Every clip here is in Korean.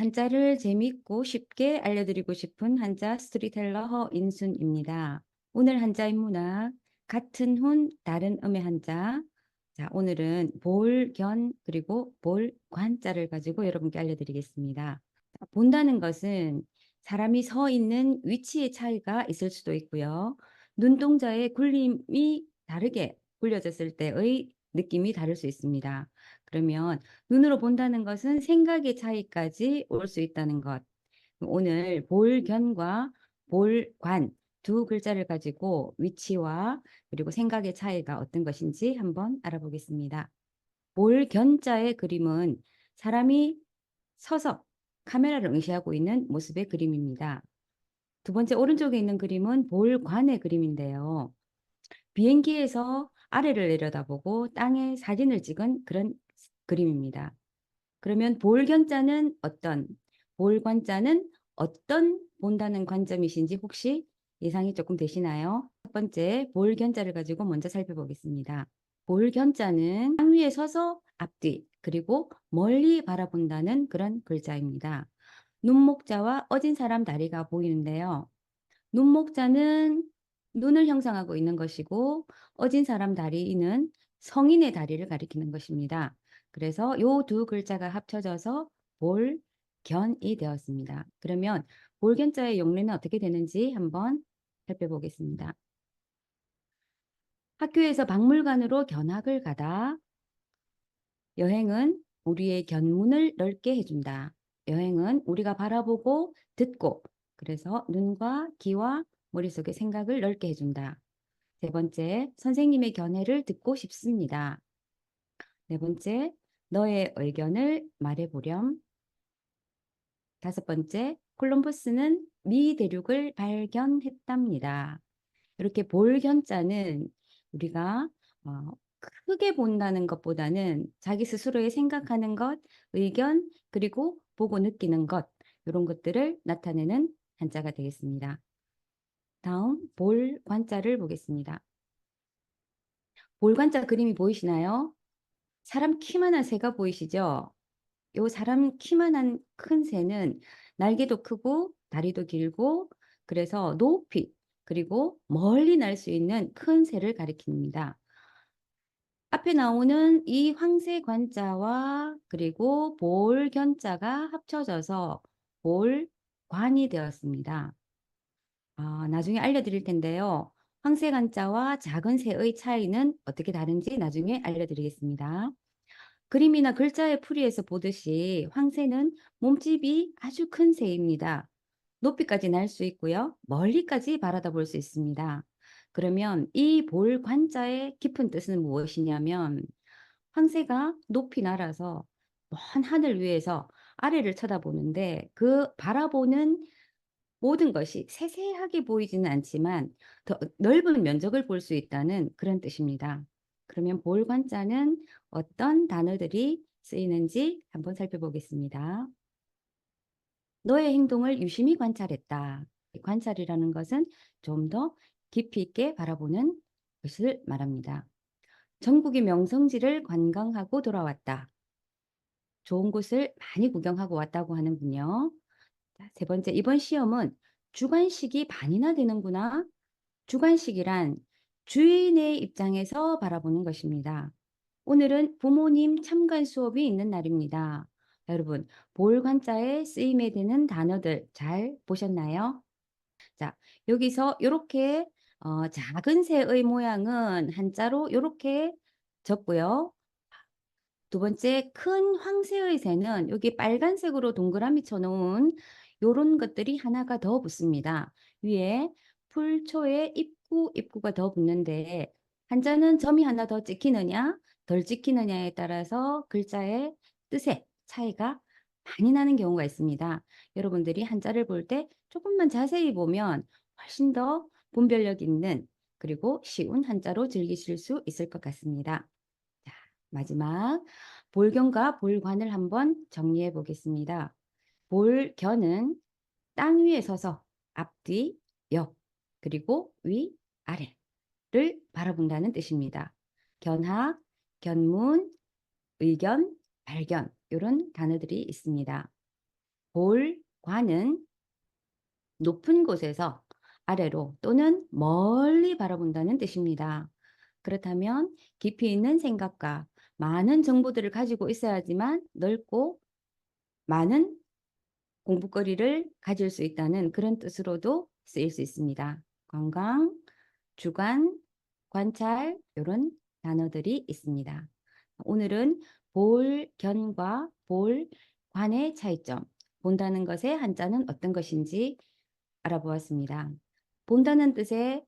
한자를 재미있고 쉽게 알려드리고 싶은 한자 스토리텔러 허인순입니다. 오늘 한자 인문학 같은 혼 다른 음의 한자. 자, 오늘은 볼견 그리고 볼관자를 가지고 여러분께 알려드리겠습니다. 본다는 것은 사람이 서 있는 위치의 차이가 있을 수도 있고요. 눈동자의 굴림이 다르게 굴려졌을 때의 느낌이 다를 수 있습니다. 그러면 눈으로 본다는 것은 생각의 차이까지 올 수 있다는 것. 오늘 볼견과 볼관 두 글자를 가지고 위치와 그리고 생각의 차이가 어떤 것인지 한번 알아보겠습니다. 볼견자의 그림은 사람이 서서 카메라를 응시하고 있는 모습의 그림입니다. 두 번째 오른쪽에 있는 그림은 볼관의 그림인데요. 비행기에서 아래를 내려다보고 땅에 사진을 찍은 그런 그림입니다. 그러면 볼견자는 볼관자는 어떤 본다는 관점이신지 혹시 예상이 조금 되시나요? 첫 번째, 볼견자를 가지고 먼저 살펴보겠습니다. 볼견자는 땅 위에 서서 앞뒤, 그리고 멀리 바라본다는 그런 글자입니다. 눈목자와 어진 사람 다리가 보이는데요. 눈목자는 눈을 형상하고 있는 것이고 어진 사람 다리는 성인의 다리를 가리키는 것입니다. 그래서 요 두 글자가 합쳐져서 볼견이 되었습니다. 그러면 볼견자의 용례는 어떻게 되는지 한번 살펴보겠습니다. 학교에서 박물관으로 견학을 가다. 여행은 우리의 견문을 넓게 해준다. 여행은 우리가 바라보고 듣고 그래서 눈과 귀와 머릿속의 생각을 넓게 해준다. 세 번째, 선생님의 견해를 듣고 싶습니다. 네 번째, 너의 의견을 말해보렴. 다섯 번째, 콜럼버스는 미 대륙을 발견했답니다. 이렇게 볼견자는 우리가 어, 크게 본다는 것보다는 자기 스스로의 생각하는 것, 의견, 그리고 보고 느끼는 것, 이런 것들을 나타내는 한자가 되겠습니다. 다음 볼관자를 보겠습니다. 볼관자 그림이 보이시나요? 사람 키만한 새가 보이시죠? 요 사람 키만한 큰 새는 날개도 크고 다리도 길고 그래서 높이 그리고 멀리 날 수 있는 큰 새를 가리킵니다. 앞에 나오는 이 황새 관자와 그리고 볼견자가 합쳐져서 볼관이 되었습니다. 나중에 알려드릴 텐데요. 황새 관자와 작은 새의 차이는 어떻게 다른지 나중에 알려드리겠습니다. 그림이나 글자의 풀이에서 보듯이 황새는 몸집이 아주 큰 새입니다. 높이까지 날 수 있고요. 멀리까지 바라다 볼 수 있습니다. 그러면 이 볼관자의 깊은 뜻은 무엇이냐면 황새가 높이 날아서 먼 하늘 위에서 아래를 쳐다보는데 그 바라보는 모든 것이 세세하게 보이지는 않지만 더 넓은 면적을 볼 수 있다는 그런 뜻입니다. 그러면 볼관자는 어떤 단어들이 쓰이는지 한번 살펴보겠습니다. 너의 행동을 유심히 관찰했다. 관찰이라는 것은 좀 더 깊이 있게 바라보는 것을 말합니다. 전국의 명성지를 관광하고 돌아왔다. 좋은 곳을 많이 구경하고 왔다고 하는군요. 자, 세 번째, 이번 시험은 주관식이 반이나 되는구나. 주관식이란 주인의 입장에서 바라보는 것입니다. 오늘은 부모님 참관 수업이 있는 날입니다. 여러분, 볼관자에 쓰임에 되는 단어들 잘 보셨나요? 자, 여기서 이렇게 작은 새의 모양은 한자로 이렇게 적고요. 두 번째 큰 황새의 새는 여기 빨간색으로 동그라미 쳐놓은 요런 것들이 하나가 더 붙습니다. 위에 풀초에 입구가 더 붙는데 한자는 점이 하나 더 찍히느냐 덜 찍히느냐에 따라서 글자의 뜻의 차이가 많이 나는 경우가 있습니다. 여러분들이 한자를 볼 때 조금만 자세히 보면 훨씬 더 분별력 있는 그리고 쉬운 한자로 즐기실 수 있을 것 같습니다. 자, 마지막 볼견과 볼관을 한번 정리해 보겠습니다. 볼견은 땅 위에 서서 앞뒤, 옆, 그리고 위, 아래를 바라본다는 뜻입니다. 견학, 견문, 의견, 발견 이런 단어들이 있습니다. 볼, 관은 높은 곳에서 아래로 또는 멀리 바라본다는 뜻입니다. 그렇다면 깊이 있는 생각과 많은 정보들을 가지고 있어야지만 넓고 많은 공부거리를 가질 수 있다는 그런 뜻으로도 쓰일 수 있습니다. 관광, 주관, 관찰 이런 단어들이 있습니다. 오늘은 볼견과 볼관의 차이점, 본다는 것의 한자는 어떤 것인지 알아보았습니다. 본다는 뜻의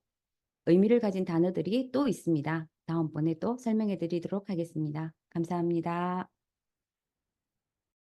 의미를 가진 단어들이 또 있습니다. 다음번에 또 설명해 드리도록 하겠습니다. 감사합니다.